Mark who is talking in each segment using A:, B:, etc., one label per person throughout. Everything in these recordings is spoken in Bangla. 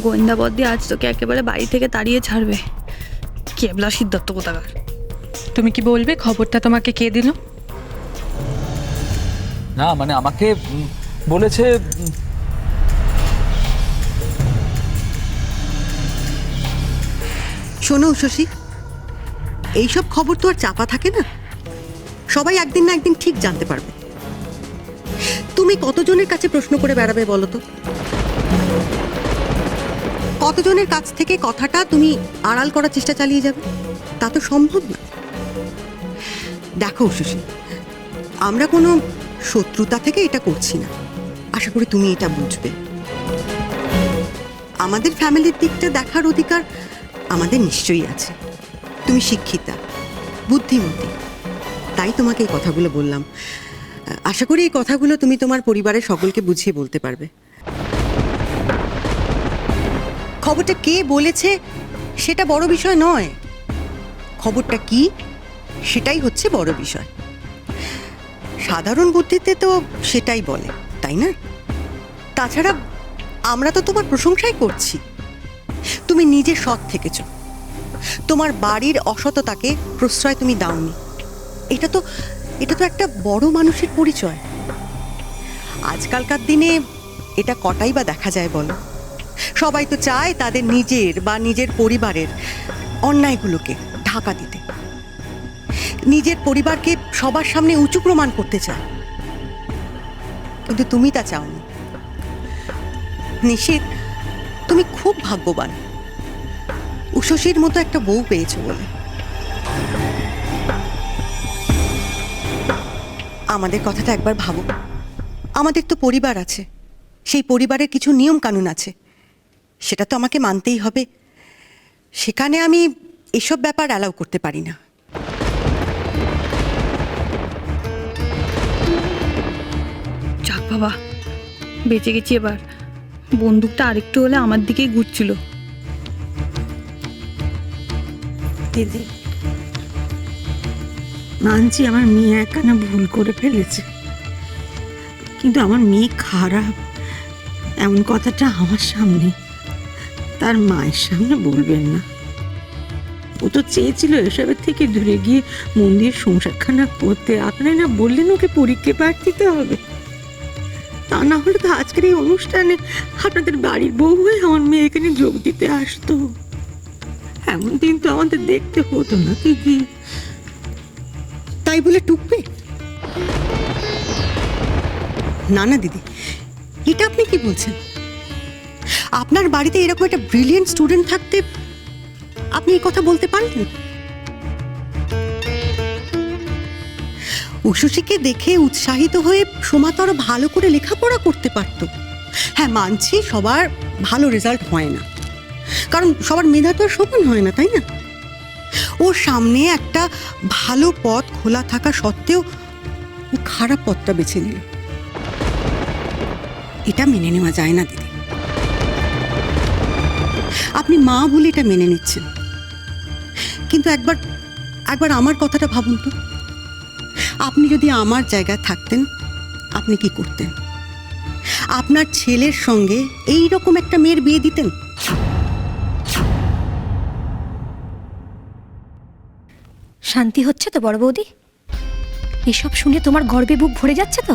A: গোয়েন্দা বদ্দি আজ তোকে একেবারে বাড়ি থেকে তাড়িয়ে ছাড়বে। কেবলা সিদ্ধার্থ কোথাকার।
B: তুমি কি বলবে খবরটা তোমাকে কে দিল?
C: না মানে আমাকে বলেছে
D: শোনো শশী, এইসব খবর তো আর চাপা থাকে না, সবাই একদিন না একদিন ঠিক জানতে পারবে। তুমি কতজনের কাছে প্রশ্ন করে বেড়াবে বলো তো? কতজনের কাছ থেকে কথাটা তুমি আড়াল করার চেষ্টা চালিয়ে যাবে? তা তো সম্ভব না। দেখো শশী, আমরা কোনো শত্রুতা থেকে এটা করছি না, আশা করি তুমি এটা বুঝবে। আমাদের ফ্যামিলির দিকটা দেখার অধিকার আমাদের নিশ্চয়ই আছে। তুমি শিক্ষিতা, বুদ্ধিমতী, তাই তোমাকে এই কথাগুলো বললাম। আশা করি এই কথাগুলো তুমি তোমার পরিবারের সকলকে বুঝিয়ে বলতে পারবে। খবরটা কে বলেছে সেটা বড় বিষয় নয়, খবরটা কি সেটাই হচ্ছে বড় বিষয়। সাধারণ বুদ্ধিতে তো সেটাই বলে, তাই না? তাছাড়া আমরা তো তোমার প্রশংসাই করছি। তুমি নিজে সৎ থেকেছ, তোমার বাড়ির অসততাকে প্রশ্রয় তুমি দাওনি। এটা তো একটা বড় মানুষের পরিচয়। আজকালকার দিনে এটা কটাই বা দেখা যায় বলো? সবাই তো চায় তাদের নিজের বা নিজের পরিবারের অন্যায়গুলোকে ঢাকা দিতে, নিজের পরিবারকে সবার সামনে উঁচু প্রমাণ করতে চায়, কিন্তু তুমি তা চাওনি। নিশিত, তুমি খুব ভাগ্যবান উষসীর মতো একটা বউ পেয়েছো বলে। আমাদের কথাটা একবার ভাবো, আমাদের তো পরিবার আছে, সেই পরিবারের কিছু নিয়ম কানুন আছে, সেটা তো আমাকে মানতেই হবে। সেখানে আমি এসব ব্যাপার অ্যালাউ করতে পারি না।
A: যাক বাবা, বেঁচে গেছি এবার। বন্দুকটা আরেকটু হলে আমার দিকেই ঘুরছিল।
E: দিদি, মানছি আমার মেয়ে একখানা ভুল করে ফেলেছে, কিন্তু আমার মেয়ে খারাপ এমন কথাটা আমার সামনে, তার মায়ের সামনে বলবেন না। ও তো চেয়েছিল এসবের থেকে দূরে গিয়ে মন্দির সংসারখানা করতে, আপনারা না বললেন ওকে পরীক্ষা পাঠ দিতে হবে। তা না হলে তো আজকের এই অনুষ্ঠানে আপনাদের বাড়ির বউ হয়ে আমার মেয়ে এখানে যোগ দিতে আসতো। এমন দিন তো আমাদের দেখতে হতো না দিদি।
D: তাই বলে টুকবে না? না দিদি, এটা আপনি কি বলছেন? আপনার বাড়িতে এরকম একটা ব্রিলিয়েন্ট স্টুডেন্ট থাকতে আপনি এই কথা বলতে পারলেন? উষসীকে দেখে উৎসাহিত হয়ে সোমা তো আরো ভালো করে লেখাপড়া করতে পারত। হ্যাঁ মানছি, সবার ভালো রেজাল্ট হয় না, কারণ সবার মেধা তো আর সমান হয় না, তাই না? ওর সামনে একটা ভালো পথ খোলা থাকা সত্ত্বেও ও খারাপ পথটা বেছে নিল। এটা মেনে নেওয়া যায় না দিদি। আপনি মা বলে এটা মেনে নিচ্ছেন, কিন্তু একবার আমার কথাটা ভাবুন তো। আপনি যদি আমার জায়গায় থাকতেন, আপনি কি করতেন? আপনার ছেলের সঙ্গে এই রকম একটা মেয়ের বিয়ে দিতেন?
F: শান্তি হচ্ছে তো বড় বৌদি? এসব শুনে তোমার গর্বে বুক ভরে যাচ্ছে তো?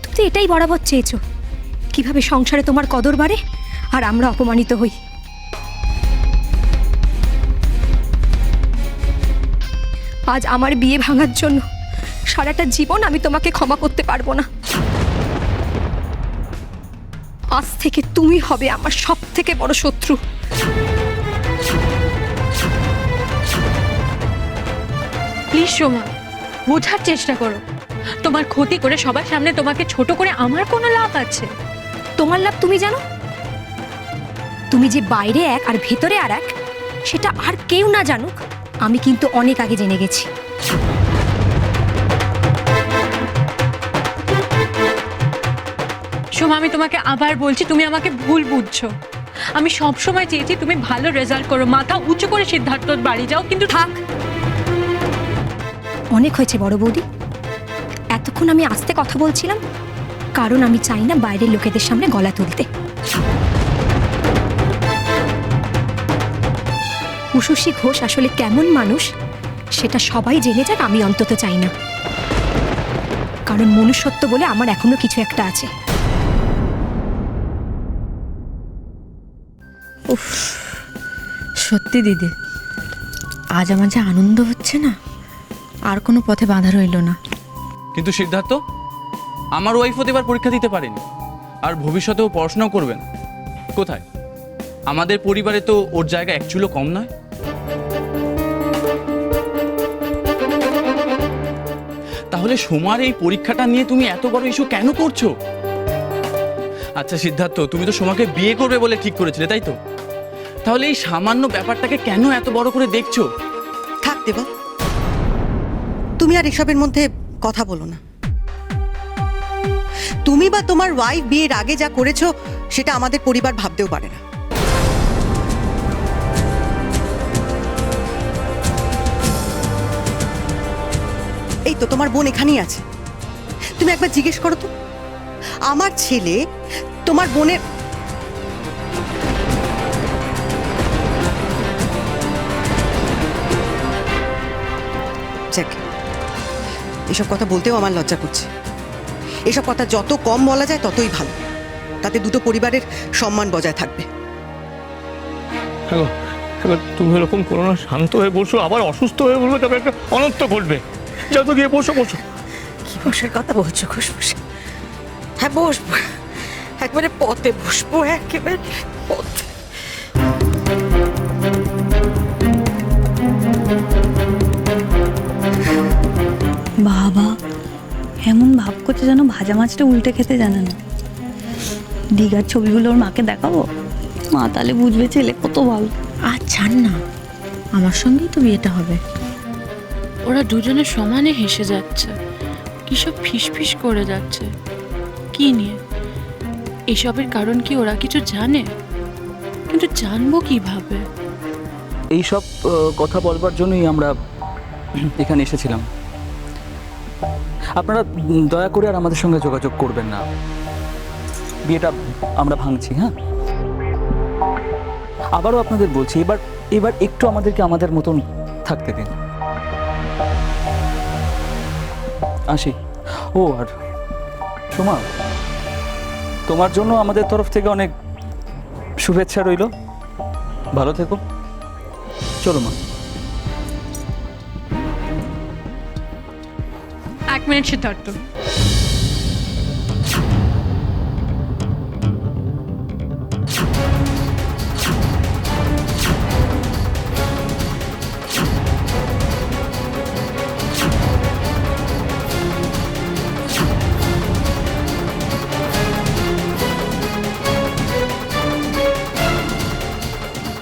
F: তুমি তো এটাই বরাবর চেয়েছো, কিভাবে সংসারে তোমার কদর বাড়ে আর আমরা অপমানিত হই। আজ আমার বিয়ে ভাঙার জন্য সারাটা জীবন আমি তোমাকে ক্ষমা করতে পারবো না। আজ থেকে তুমি হবে আমার সব থেকে বড় শত্রু।
B: প্লিজ সোমা, বোঝার চেষ্টা করো। তোমার ক্ষতি করে সবার সামনে তোমাকে ছোট করে আমার কোনো লাভ আছে?
F: তোমার লাভ তুমি জানো? তুমি যে বাইরে এক আর ভেতরে আর এক, সেটা আর কেউ না জানুক, আমি কিন্তু অনেক আগে জেনে গেছি।
B: সোমা, আমি তোমাকে আবার বলছি, তুমি আমাকে ভুল বুঝছো। আমি সবসময় চেয়েছি তুমি ভালো রেজাল্ট করো, মাথা উঁচু করে সিদ্ধার্থর বাড়ি যাও, কিন্তু
F: থাক, অনেক হয়েছে বড় বৌদি। এতক্ষণ আমি আস্তে কথা বলছিলাম, কারণ আমি চাই না বাইরের লোকেদের সামনে গলা তুলতে। উষসী ঘোষ আসলে কেমন মানুষ সেটা সবাই জেনে যাক, আমি অন্তত চাই না। কারণ মনুষ্যত্ব বলে আমার এখনো কিছু একটা আছে।
G: উফ, সত্যি দিদি, আজ আমার যে আনন্দ হচ্ছে না, আর কোনো পথে বাধা রইল না।
H: কিন্তু সিদ্ধার্থ, আমার ওয়াইফও তো এবার পরীক্ষা দিতে পারেনি, আর ভবিষ্যতেও পড়াশোনাও করবেন। কোথায়? আমাদের পরিবারে তো ওর জায়গা একচুলো কম নয়। তাহলে সোমার এই পরীক্ষাটা নিয়ে তুমি এত বড় ইস্যু কেন করছো? আচ্ছা সিদ্ধার্থ, তুমি তো সোমাকে বিয়ে করবে বলে ঠিক করেছিলে, তাই তো? তাহলে এই সামান্য ব্যাপারটাকে কেন এত বড় করে দেখছো?
D: থাক দেবা, তুমি আর এসবের মধ্যে কথা বলো না। তুমি বা তোমার ওয়াইফ বিয়ের আগে যা করেছো সেটা আমাদের পরিবার ভাবতেও পারে না। এই তো তোমার বোন এখানেই আছে, তুমি একবার জিজ্ঞেস করো তো, আমার ছেলে তোমার বোনের যাক, এসব কথা বলতেও আমার লজ্জা করছে। এসব কথা যত কম বলা যায় ততই ভালো, তাতে দুটো পরিবারের সম্মান বজায় থাকবে।
I: এবার তুমি এরকম করো না, শান্ত হয়ে বসো, আবার অসুস্থ হয়ে বলবে, তবে একটা অনর্থ ঘটবে। যত গিয়ে বসো বসো।
E: কি বসার কথা বলছো ঘোষমশাই? হ্যাঁ বসবো, একবারে পথে বসবো, একেবারে পথে।
A: বাবা এমন ভাব করছে যেন ভাজা মাছটা উল্টে খেতে জানে না। দীঘার ছবিগুলো ওর মাকে দেখাবো, মা তাহলে বুঝবে ছেলে কত ভালো।
G: আর ছাড় না, আমার সঙ্গেই তো বিয়েটা হবে।
B: ওরা দুজনে সমানে হেসে যাচ্ছে, কিসব ফিসফিস করে যাচ্ছে। কি নিয়ে? এসবের কারণ কি ওরা কিছু জানে? কিন্তু জানবো কিভাবে?
C: এইসব কথা বলবার জন্যই আমরা এখানে এসেছিলাম। আপনারা দয়া করে আর আমাদের সঙ্গে যোগাযোগ করবেন না, বিয়েটা আমরা ভাঙছি। হ্যাঁ, আবারও আপনাদের বলছি, এবার একটু আমাদেরকে আমাদের মতন থাকতে দিন। আসি। ও আর সোমা, তোমার জন্য আমাদের তরফ থেকে অনেক শুভেচ্ছা রইল। ভালো থেকো। চলো মা।
B: এক মিনিট সিদ্ধার্থ,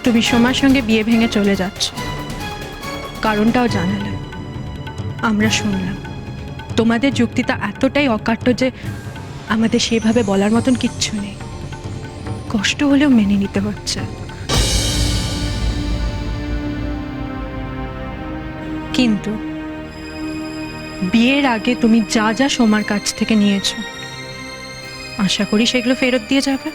B: তুমি সোমার সঙ্গে বিয়ে ভেঙে চলে যাচ্ছ, কারণটাও জানালে, আমরা শুনলাম। তোমাদের যুক্তিটা এতটাই অকাট্য যে আমাদের সেভাবে বলার মতন কিচ্ছু নেই। কষ্ট হলেও মেনে নিতে হচ্ছে। কিন্তু বিয়ের আগে তুমি যা যা সোমার কাছ থেকে নিয়েছো, আশা করি সেগুলো ফেরত দিয়ে যাবে।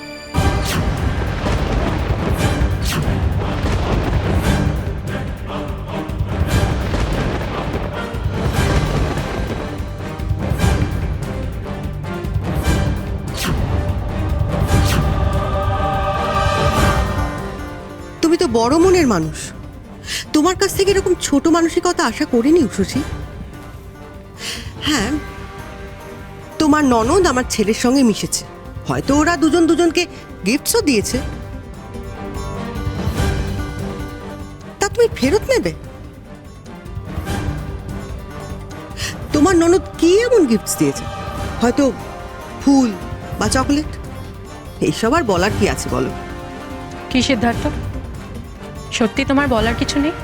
D: তুমি তো বড় মনের মানুষ, তোমার কাছ থেকে এরকম ছোট মানসিকতা আশা করিনি উষসী। হ্যাঁ, তোমার ননদ আমার ছেলের সঙ্গে মিশেছে, হয়তো ওরা দুজন দুজনকে গিফটসও দিয়েছে, তা তুমি ফেরত নেবে? তোমার ননদ কি এমন গিফটস দিয়েছে? হয়তো ফুল বা চকলেট, এইসব আর বলার কি আছে বলো?
B: কি সিদ্ধার্থ, সত্যি তোমার বলার কিছু নেই?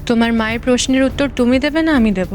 B: তোমার মায়ের প্রশ্নের উত্তর তুমি দেবে না আমি দেব?